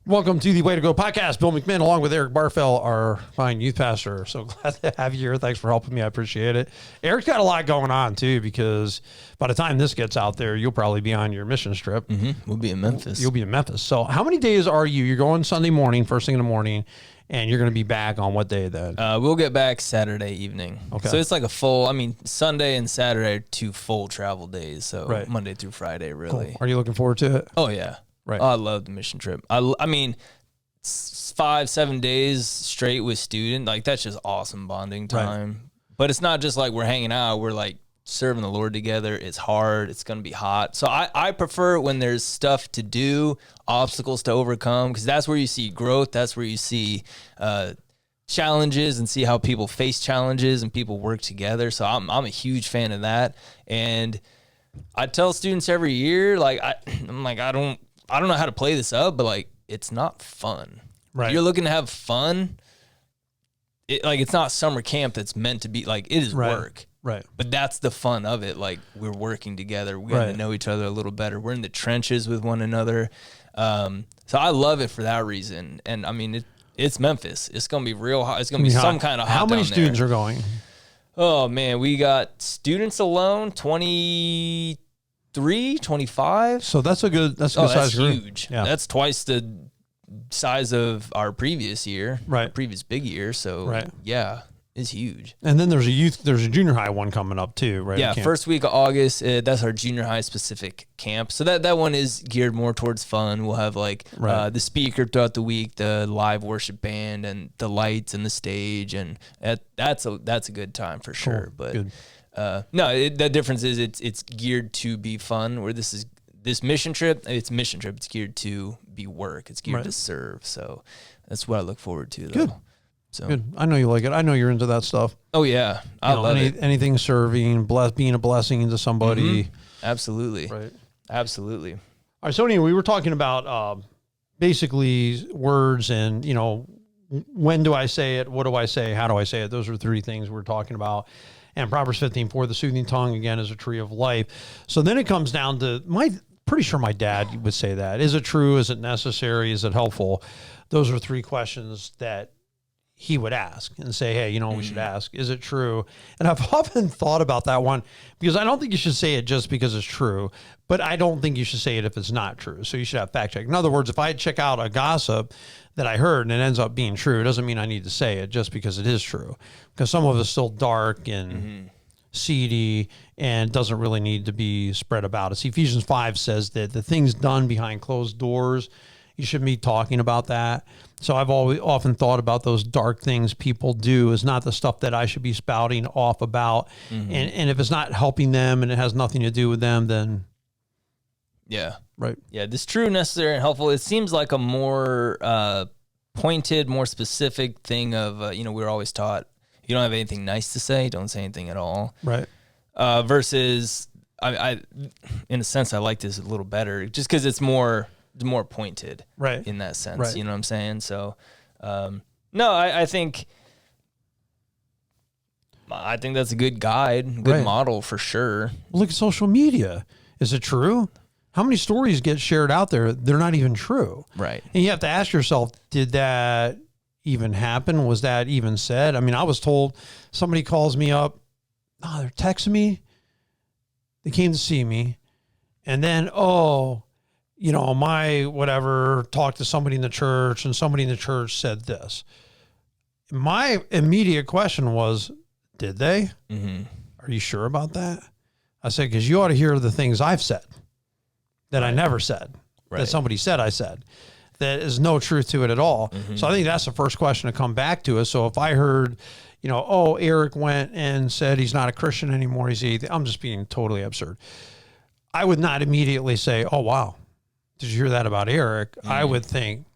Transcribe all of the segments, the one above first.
Welcome to the Way to Go podcast. Bill McMinn, along with Eric Barfell, our fine youth pastor. So glad to have you here. Thanks for helping me. I appreciate it. Eric's got a lot going on, too, because by the time this gets out there, you'll probably be on your mission trip. We'll be in Memphis. You'll be in Memphis. So how many days are you? You're going Sunday morning, first thing in the morning, and you're going to be back on what day then? We'll get back Saturday evening. Okay. So it's like a full, Sunday and Saturday are 2 full travel days. So Right. Monday through Friday, really. Cool. Are you looking forward to it? Oh, yeah. Right. Oh, I love the mission trip. I mean, 5-7 days straight with student, like that's just awesome bonding time. Right. But it's not just like we're hanging out. We're like serving the Lord together. It's hard. It's going to be hot. So I prefer when there's stuff to do, obstacles to overcome, because that's where you see growth. That's where you see challenges and see how people face challenges and people work together. So I'm a huge fan of that. And I tell students every year, like I'm like, I don't know how to play this up, but like it's not fun. Right. If you're looking to have fun, it's not summer camp that's meant to be like, it is work. Right. But that's the fun of it. Like we're working together. We're getting to know each other a little better. We're in the trenches with one another. So I love it for that reason. And I mean, it's Memphis. It's going to be real hot. It's going to be some kind of hot. How many down students there. are going? Oh man, we got students alone, 23, 25. So that's a good size group. Huge. Yeah. That's twice the size of our previous year, right? Previous big year. So yeah, it's huge. And then there's a junior high one coming up too, right? Yeah, first week of August. That's our junior high specific camp. So that one is geared more towards fun. We'll have the speaker throughout the week, the live worship band, and the lights and the stage, and that's a good time for sure. Cool. But the difference is it's geared to be fun. Where this mission trip, it's geared to be work. It's geared to serve. So that's what I look forward to, though. Good. So good. I know you like it. I know you're into that stuff. Oh yeah, I love it. Anything serving, being a blessing to somebody. Mm-hmm. Absolutely. Right. Absolutely. All right. So anyway, we were talking about basically words and, when do I say it? What do I say? How do I say it? Those are 3 things we're talking about. And Proverbs 15:4, the soothing tongue, again, is a tree of life. So then it comes down to pretty sure my dad would say that. Is it true? Is it necessary? Is it helpful? Those are 3 questions that he would ask and say, hey, we should ask, is it true? And I've often thought about that one because I don't think you should say it just because it's true, but I don't think you should say it if it's not true. So you should have fact check. In other words, if I check out a gossip that I heard and it ends up being true, it doesn't mean I need to say it just because it is true, because some of it's still dark and seedy and doesn't really need to be spread about. It's Ephesians 5 says that the things done behind closed doors, you shouldn't be talking about that. So I've often thought about those dark things people do is not the stuff that I should be spouting off about. And if it's not helping them and it has nothing to do with them, then yeah. Right. Yeah, this true, necessary, and helpful. It seems like a more pointed, more specific thing of, we're always taught, you don't have anything nice to say, don't say anything at all. Right. Versus, I in a sense, I like this a little better just because it's more pointed, right, in that sense. Right. You know what I'm saying? So, no, I think that's a good guide, good model for sure. Look at social media. Is it true? How many stories get shared out there? They're not even true. Right. And you have to ask yourself, did that even happen? Was that even said? I mean, I was told, somebody calls me up, they're texting me. They came to see me. And then, my whatever talked to somebody in the church and somebody in the church said this. My immediate question was, did they? Mm-hmm. Are you sure about that? I said, because you ought to hear the things I've said that I never said, that somebody said I said. That is no truth to it at all. Mm-hmm. So I think that's the first question to come back to us. So if I heard, Eric went and said he's not a Christian anymore, I'm just being totally absurd. I would not immediately say, oh, wow, did you hear that about Eric? Mm-hmm. I would think,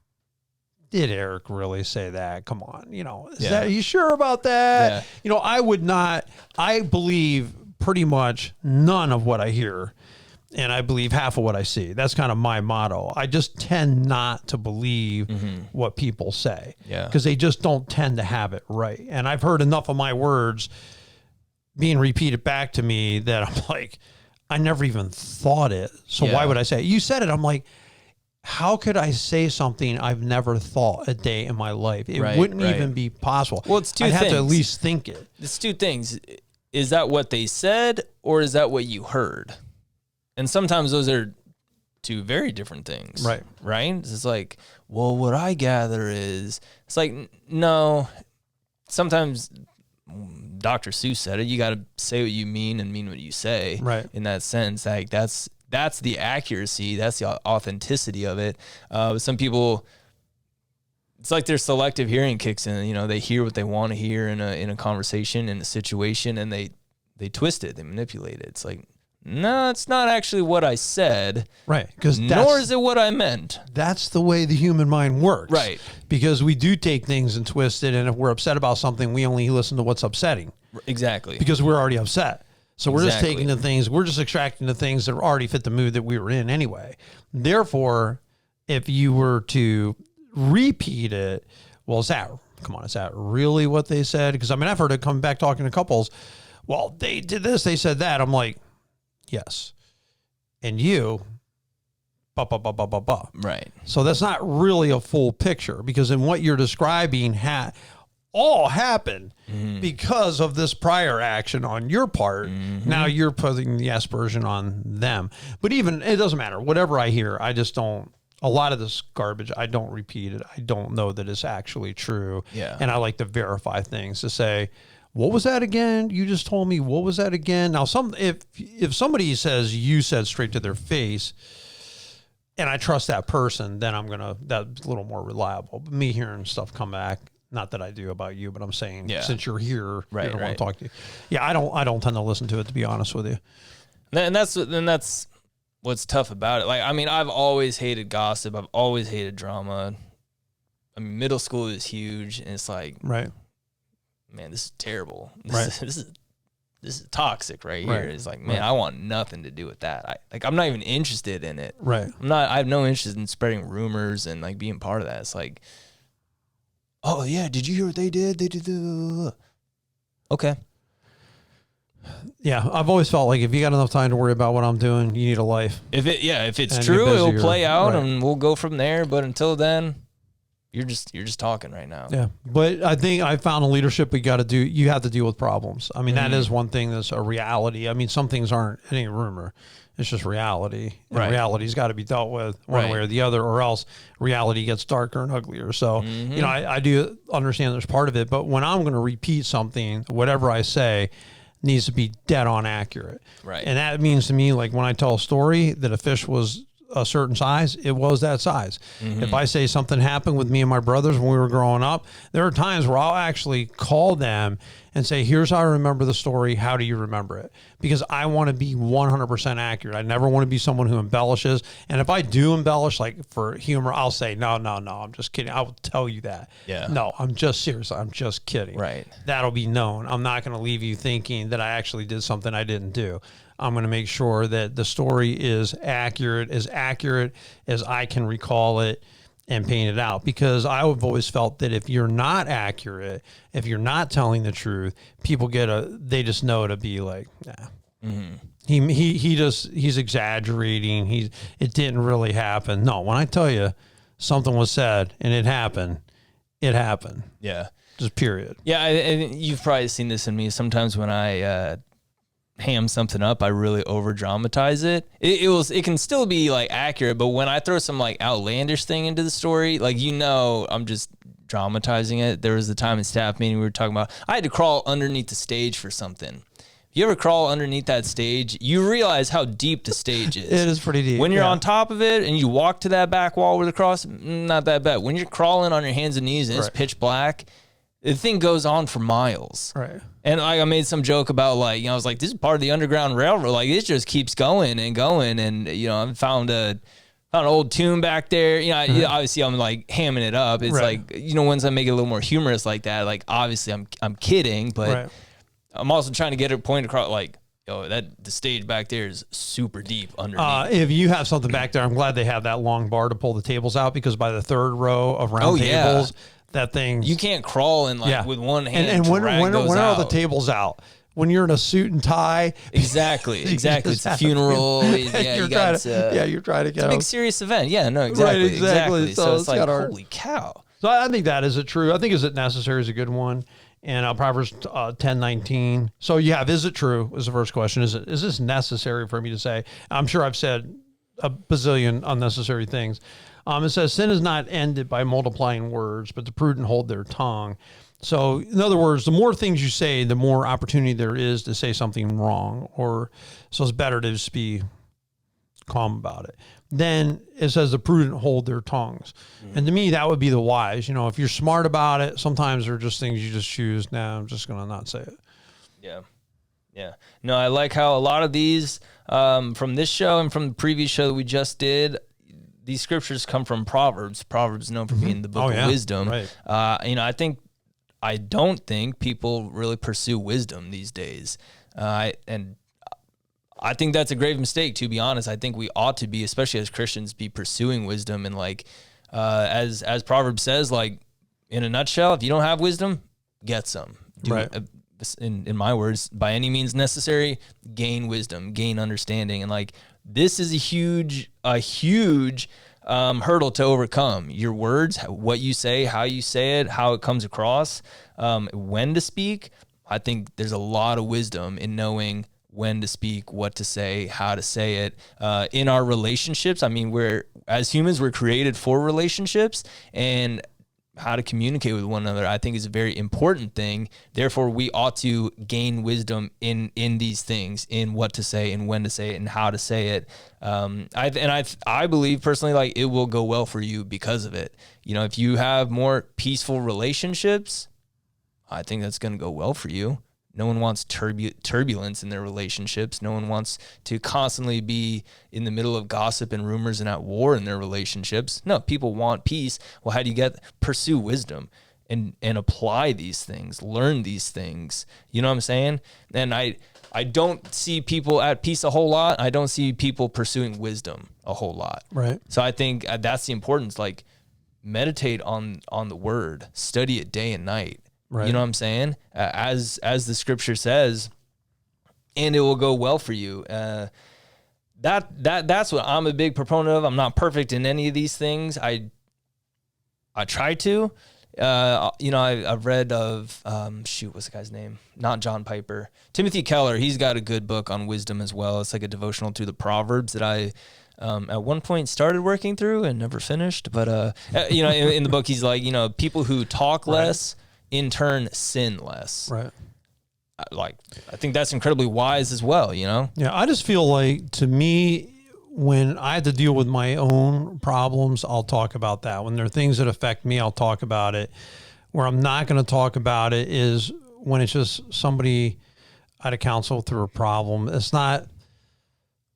did Eric really say that? Come on, are you sure about that? Yeah. I believe pretty much none of what I hear. And I believe half of what I see. That's kind of my motto. I just tend not to believe what people say because they just don't tend to have it right. And I've heard enough of my words being repeated back to me that I'm like, I never even thought it. So why would I say it? You said it. I'm like, how could I say something I've never thought a day in my life? It Right, wouldn't right. even be possible. Well, it's two I'd have to at things. least think it. It's two things. Is that what they said, or is that what you heard? And sometimes those are two very different things. Right. Right? It's like, well, what I gather is, it's like, no. Sometimes Dr. Seuss said it. You got to say what you mean and mean what you say. Right. In that sense, like that's the accuracy. That's the authenticity of it. Some people, it's like their selective hearing kicks in. You know, they hear what they want to hear in a conversation, in a situation, and they twist it, they manipulate it. It's like, no, it's not actually what I said. Right. Because Nor is it what I meant. that's the way the human mind works. Right. Because we do take things and twist it. And if we're upset about something, we only listen to what's upsetting Exactly. because we're already upset. So we're just Exactly. taking the things, we're just extracting the things that already fit the mood that we were in anyway. Therefore, if you were to repeat it, well, is that really what they said? Because I mean, I've heard it come back talking to couples. Well, they did this, they said that. I'm like, yes. And you, Right. So that's not really a full picture because in what you're describing all happened because of this prior action on your part. Now you're putting the aspersion on them. But even, it doesn't matter. Whatever I hear, I just don't, a lot of this garbage, I don't repeat it. I don't know that it's actually true. Yeah. And I like to verify things to say, what was that again? You just told me, what was that again? Now, if somebody says you said straight to their face, and I trust that person, then that's a little more reliable. But me hearing stuff come back, not that I do about you, but I'm saying since you're here, Right, you don't want right. to talk to you. Yeah, I don't tend to listen to it, to be honest with you. And that's what's tough about it. Like, I mean, I've always hated gossip. I've always hated drama. I mean, middle school is huge, and it's like, Right. man, this is terrible. Right. This is toxic right here. Right. It's like, man, Right. I want nothing to do with that. I'm not even interested in it. Right. I have no interest in spreading rumors and like being part of that. It's like, oh yeah, did you hear what they did? They did the okay. Yeah, I've always felt like if you got enough time to worry about what I'm doing, you need a life. If it's And true, you're it'll busier. play out Right. and we'll go from there. But until then, you're just talking right now. Yeah, but I think I found in leadership you have to deal with problems. I mean, that is one thing that's a reality. I mean, some things aren't any rumor. It's just reality. And Right. reality's got to be dealt with one Right. way or the other, or else reality gets darker and uglier. So, you know, I do understand there's part of it, but when I'm going to repeat something, whatever I say needs to be dead on accurate. Right. And that means to me, like when I tell a story that a fish was a certain size, it was that size. If I say something happened with me and my brothers when we were growing up, there are times where I'll actually call them and say, here's how I remember the story. How do you remember it? Because I want to be 100% accurate. I never want to be someone who embellishes. And if I do embellish, like for humor, I'll say, no, I'm just kidding. I will tell you that. Yeah. No, I'm just serious. I'm just kidding. Right. That'll be known. I'm not going to leave you thinking that I actually did something I didn't do. I'm going to make sure that the story is accurate as I can recall it and paint it out. Because I've always felt that if you're not accurate, if you're not telling the truth, people they just know to be like, nah. He's exaggerating. It didn't really happen. No, when I tell you something was said and it happened. Yeah. Just period. Yeah. And you've probably seen this in me. Sometimes when I ham something up, I really over dramatize it. It can still be like accurate, but when I throw some like outlandish thing into the story, like, you know, I'm just dramatizing it. There was the time in staff meeting we were talking about, I had to crawl underneath the stage for something. If you ever crawl underneath that stage, you realize how deep the stage is. It is pretty deep. When you're yeah. on top of it and you walk to that back wall with the cross, not that bad. When you're crawling on your hands and knees and it's Right. pitch black, the thing goes on for miles. Right. And like, I made some joke about, like, you know, I was like, this is part of the Underground Railroad. Like, it just keeps going and going. And, you know, I found an old tune back there. You know, obviously I'm like hamming it up. It's Right. like, you know, once I make it a little more humorous like that, like, obviously I'm kidding, but Right. I'm also trying to get a point across, like, yo, the stage back there is super deep underneath. If you have something back there, I'm glad they have that long bar to pull the tables out, because by the third row of round yeah. tables, that thing You can't crawl in like with one hand. And when drag those are the out. tables out? when you're in a suit and tie. Exactly. Exactly. It's a funeral. Yeah, you're trying to get it's a big serious event. Yeah, no, exactly. Right, exactly. So it's like, hard. holy cow. So I think that is it true. I think is it necessary is a good one. And Proverbs 10:19. So you have, is it true is the first question. Is this necessary for me to say? I'm sure I've said a bazillion unnecessary things. It says sin is not ended by multiplying words, but the prudent hold their tongue. So in other words, the more things you say, the more opportunity there is to say something wrong, so it's better to just be calm about it. Then it says the prudent hold their tongues. And to me, that would be the wise. If you're smart about it, sometimes there are just things you just choose. Nah, I'm just going to not say it. Yeah. Yeah. No, I like how a lot of these from this show and from the previous show that we just did, these scriptures come from Proverbs. Proverbs is known for being the book of wisdom. Right. I don't think people really pursue wisdom these days. And I think that's a grave mistake, to be honest. I think we ought to be, especially as Christians, be pursuing wisdom. And as Proverbs says, in a nutshell, if you don't have wisdom, get some. In my words, by any means necessary, gain wisdom, gain understanding. And this is a huge hurdle to overcome. Your words, what you say, how you say it, how it comes across, when to speak. I think there's a lot of wisdom in knowing when to speak, what to say, how to say it. In our relationships, I mean, as humans, we're created for relationships, and how to communicate with one another, I think, is a very important thing. Therefore, we ought to gain wisdom in these things, in what to say and when to say it and how to say it. I believe personally, it will go well for you because of it. If you have more peaceful relationships, I think that's going to go well for you. No one wants turbulence in their relationships. No one wants to constantly be in the middle of gossip and rumors and at war in their relationships. No, people want peace. Well, how do you pursue wisdom and apply these things, learn these things? You know what I'm saying? And I don't see people at peace a whole lot. I don't see people pursuing wisdom a whole lot. Right. So I think that's the importance. Meditate on the word, study it day and night. Right. You know what I'm saying? As the scripture says, and it will go well for you. That's what I'm a big proponent of. I'm not perfect in any of these things. I try to. I've read of what's the guy's name? Not John Piper. Timothy Keller. He's got a good book on wisdom as well. It's like a devotional through the Proverbs that I at one point started working through and never finished. But in the book, he's like, people who talk less, in turn, sin less. Right. I think that's incredibly wise as well, Yeah, I just feel like, to me, when I have to deal with my own problems, I'll talk about that. When there are things that affect me, I'll talk about it. Where I'm not going to talk about it is when it's just somebody out of counsel through a problem. It's not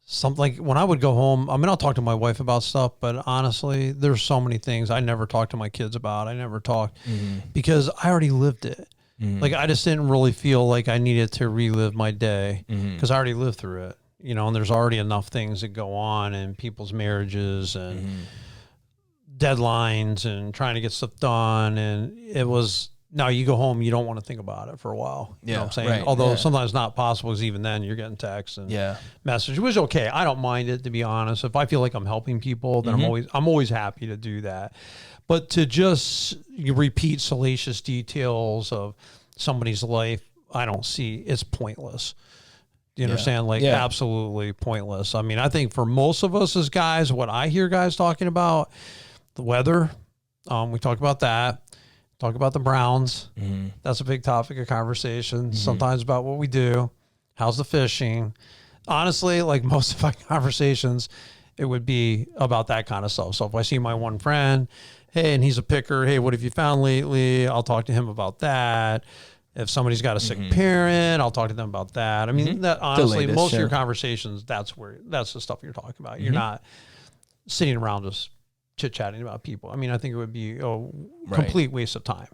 something when I would go home. I mean, I'll talk to my wife about stuff, but honestly, there's so many things I never talk to my kids about. I never talked because I already lived it. I just didn't really feel like I needed to relive my day because I already lived through it, and there's already enough things that go on in people's marriages and deadlines and trying to get stuff done. And it was, now you go home, you don't want to think about it for a while. You know what I'm saying? Right. Although sometimes not possible, because even then you're getting texts and messages, which is okay. I don't mind it, to be honest. If I feel like I'm helping people, then I'm always happy to do that. But to just repeat salacious details of somebody's life, I don't see, it's pointless. Do you understand? Absolutely pointless. I mean, I think for most of us as guys, what I hear guys talking about, the weather, we talk about that. Talk about the Browns. That's a big topic of conversation. Sometimes about what we do. How's the fishing? Honestly, most of my conversations, it would be about that kind of stuff. So if I see my one friend, hey, and he's a picker, hey, what have you found lately? I'll talk to him about that. If somebody's got a sick parent, I'll talk to them about that. I mean, that honestly, most of your conversations, that's the stuff you're talking about. You're not sitting around just chit-chatting about people. I mean, I think it would be a complete waste of time.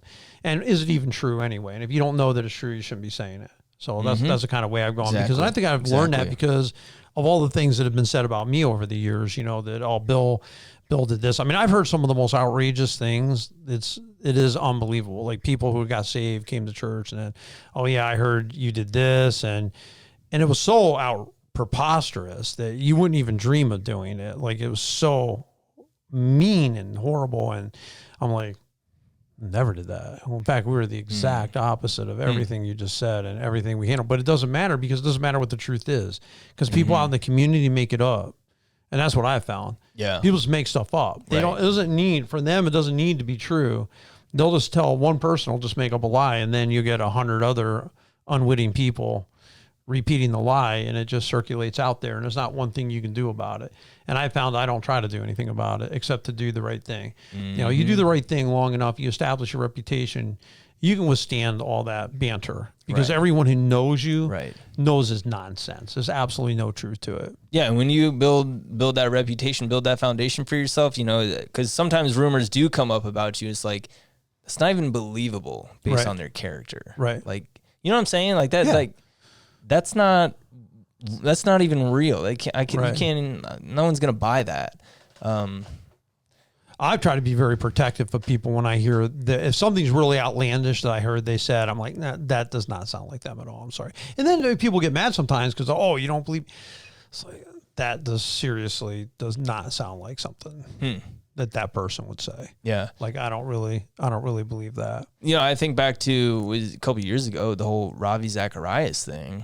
And is it even true anyway? And if you don't know that it's true, you shouldn't be saying it. So that's the kind of way I've gone, because Exactly. I think I've learned that Exactly. because of all the things that have been said about me over the years, that, oh, Bill did this. I mean, I've heard some of the most outrageous things. It is unbelievable. Like people who got saved, came to church, and then, oh yeah, I heard you did this, and it was so preposterous that you wouldn't even dream of doing it. Like it was so mean and horrible, and I'm like, never did that. Well, in fact, we were the exact opposite of everything you just said and everything we handled. But it doesn't matter, because it doesn't matter what the truth is, because people out in the community make it up. And that's what I found. Yeah. People just make stuff up. They Right. it doesn't need to be true. They'll just tell one person will just make up a lie, and then you get 100 other unwitting people repeating the lie, and it just circulates out there, and there's not one thing you can do about it. And I found I don't try to do anything about it except to do the right thing. You do the right thing long enough, you establish your reputation, you can withstand all that banter, because Right. everyone who knows you Right. knows it's nonsense. There's absolutely no truth to it. Yeah, and when you build that reputation, build that foundation for yourself, because sometimes rumors do come up about you. It's like, it's not even believable based Right. on their character. Right. Like, you know what I'm saying? Like that. Yeah. Like that's not even real. Like you Right. can't. No one's gonna buy that. I try to be very protective of people when I hear that if something's really outlandish that I heard they said, I'm like, nah, that does not sound like them at all. I'm sorry. And then people get mad sometimes because, oh, you don't believe. It's like, that seriously does not sound like something that person would say. Yeah. Like, I don't really believe that. I think back to was a couple of years ago, the whole Ravi Zacharias thing.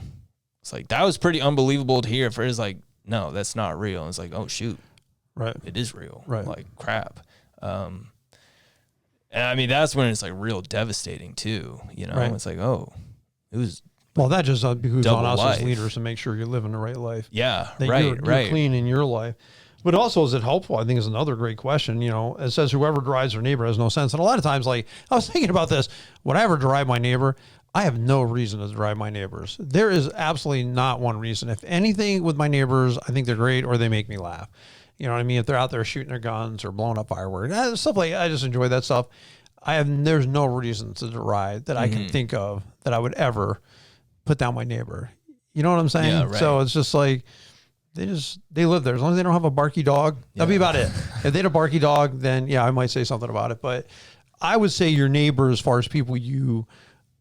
It's like, that was pretty unbelievable to hear. For it's like, no, that's not real. And it's like, oh shoot, Right. it is real. Right. Like crap. And I mean, that's when it's like real devastating too. Right. It's like, oh, it was, Well, that just behooves on Double us life. as leaders to make sure you're living the right life. yeah, That right, you're clean in your life. But also, is it helpful? I think is another great question. It says whoever drives their neighbor has no sense. And a lot of times, like, I was thinking about this, when I ever drive my neighbor, I have no reason to drive my neighbors. There is absolutely not one reason. If anything with my neighbors, I think they're great, or they make me laugh. You know what I mean? If they're out there shooting their guns or blowing up fireworks, stuff like, I just enjoy that stuff. There's no reason to deride that I can think of that I would ever put down my neighbor. You know what I'm saying? Yeah, right. So it's just like, they live there. As long as they don't have a barky dog, that'd be about it. If they had a barky dog, then yeah, I might say something about it. But I would say your neighbor, as far as people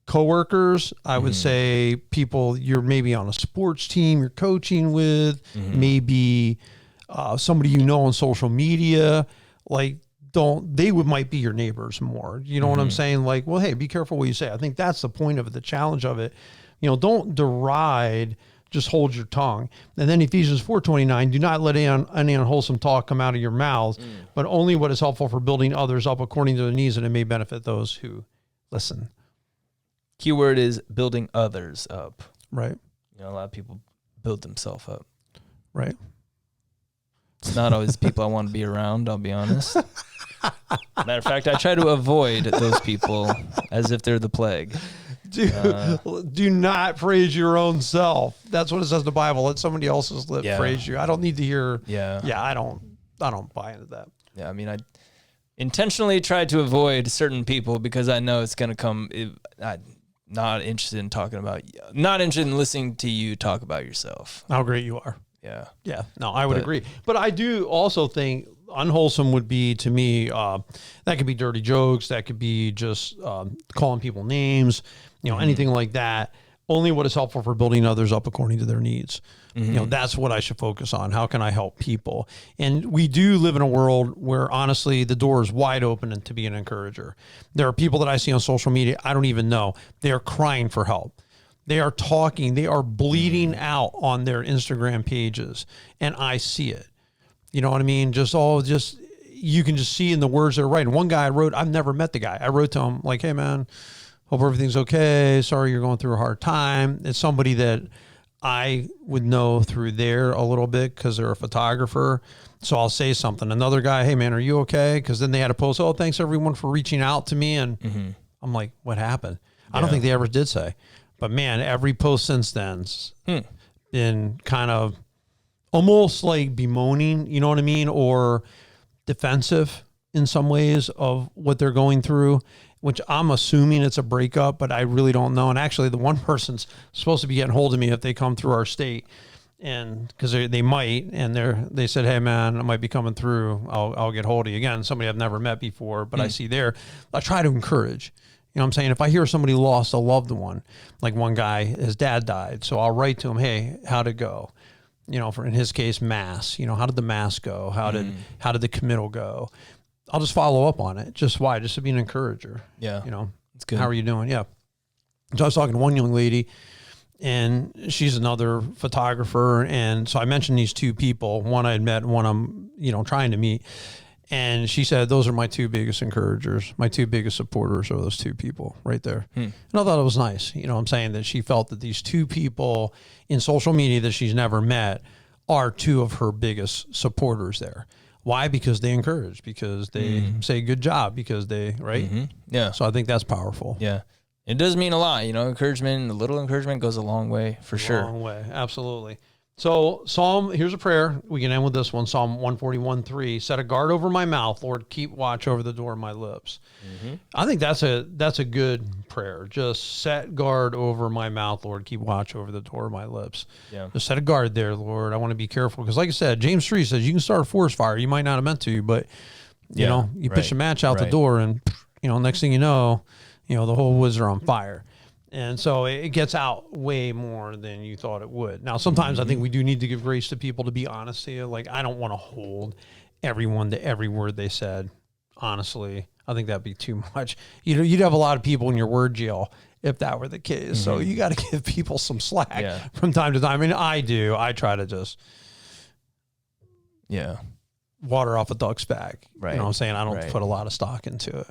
coworkers, I would say people you're maybe on a sports team you're coaching with, maybe somebody on social media, like might be your neighbors more. You know what I'm saying? Like, well, hey, be careful what you say. I think that's the point of it, the challenge of it. Don't deride, just hold your tongue. And then Ephesians 4:29, do not let any unwholesome talk come out of your mouths, but only what is helpful for building others up according to their needs, and it may benefit those who listen. Keyword is building others up. Right. A lot of people build themselves up. Right. It's not always people I want to be around, I'll be honest. Matter of fact, I try to avoid those people as if they're the plague. Do not praise your own self. That's what it says in the Bible. Let somebody else's lip Yeah. praise you. I don't need to hear. Yeah. Yeah, I don't buy into that. Yeah, I mean, I intentionally tried to avoid certain people because I know it's going to come. I'm not interested in listening to you talk about yourself. How great you are. Yeah. Yeah, no, I would agree. But I do also think unwholesome would be, to me, that could be dirty jokes. That could be just calling people names, anything like that. Only what is helpful for building others up according to their needs. That's what I should focus on. How can I help people? And we do live in a world where, honestly, the door is wide open and to be an encourager. There are people that I see on social media I don't even know. They are crying for help. They are talking. They are bleeding out on their Instagram pages, and I see it. You know what I mean? You can just see in the words they're writing. One guy I wrote, I've never met the guy. I wrote to him like, hey, man, hope everything's okay. Sorry you're going through a hard time. It's somebody that I would know through there a little bit because they're a photographer. So I'll say something. Another guy, hey, man, are you okay? Because then they had a post, oh, thanks, everyone, for reaching out to me. And I'm like, what happened? I don't think they ever did say. But, man, every post since then's been kind of almost like bemoaning, you know what I mean, or defensive in some ways of what they're going through, which I'm assuming it's a breakup, but I really don't know. And actually the one person's supposed to be getting hold of me if they come through our state, and because they might, and they said, hey man, I might be coming through. I'll get hold of you. Again, somebody I've never met before, but I see there, I try to encourage. You know what I'm saying? If I hear somebody lost a loved one, like one guy, his dad died. So I'll write to him, hey, how'd it go? You know, in his case, mass, you know, how did the mass go? How did the committal go? I'll just follow up on it. Just why? Just to be an encourager. Yeah. You know, it's good. How are you doing? Yeah. So I was talking to one young lady, and she's another photographer. And so I mentioned these two people, one I had met, one I'm, you know, trying to meet. And she said, those are my two biggest encouragers, my two biggest supporters are those two people right there. And I thought it was nice. You know, I'm saying that she felt that these two people in social media that she's never met are two of her biggest supporters there. Why? Because they encourage, because they say good job, because they, right? Yeah. So I think that's powerful. Yeah. It does mean a lot, you know, encouragement, a little encouragement goes a long way for sure. Long way. Absolutely. So here's a prayer. We can end with this one. Psalm 141:3, set a guard over my mouth, Lord, keep watch over the door of my lips. I think that's a good prayer. Just set guard over my mouth, Lord, keep watch over the door of my lips. Yeah. Just set a guard there, Lord. I want to be careful. Because like I said, James 3 says you can start a forest fire. You might not have meant to, but you know, you pitch a match out the door and, you know, next thing you know, the whole woods are on fire. And so it gets out way more than you thought it would. Now, sometimes I think we do need to give grace to people, to be honest to you. Like, I don't want to hold everyone to every word they said. Honestly, I think that'd be too much. You'd have a lot of people in your word jail if that were the case. So you got to give people some slack from time to time. I mean, I do. I try to just water off a duck's back. Right. You know what I'm saying? I don't put a lot of stock into it.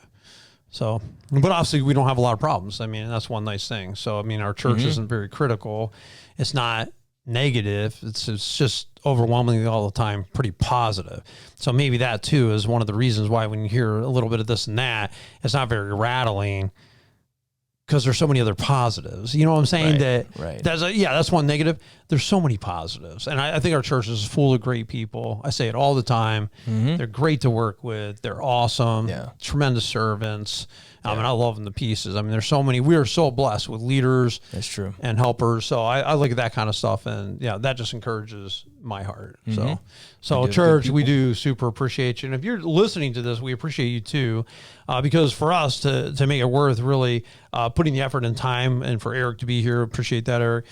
So, but obviously we don't have a lot of problems. I mean, that's one nice thing. So, I mean, our church isn't very critical. It's not negative. It's just overwhelmingly all the time pretty positive. So maybe that too is one of the reasons why when you hear a little bit of this and that, it's not very rattling, because there's so many other positives. You know what I'm saying? That's one negative. There's so many positives. And I think our church is full of great people. I say it all the time. They're great to work with. They're awesome. Tremendous servants. I mean, I love them to pieces. I mean, there's so many. We are so blessed with leaders. That's true. And helpers. So I look at that kind of stuff, and that just encourages my heart. So church, we do super appreciate you. And if you're listening to this, we appreciate you too, because for us to make it worth really putting the effort and time, and for Eric to be here, appreciate that, Eric,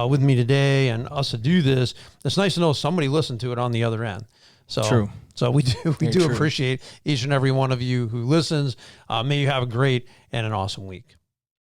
with me today, and us to do this. It's nice to know somebody listened to it on the other end. So true. So we do appreciate each and every one of you who listens. May you have a great and an awesome week.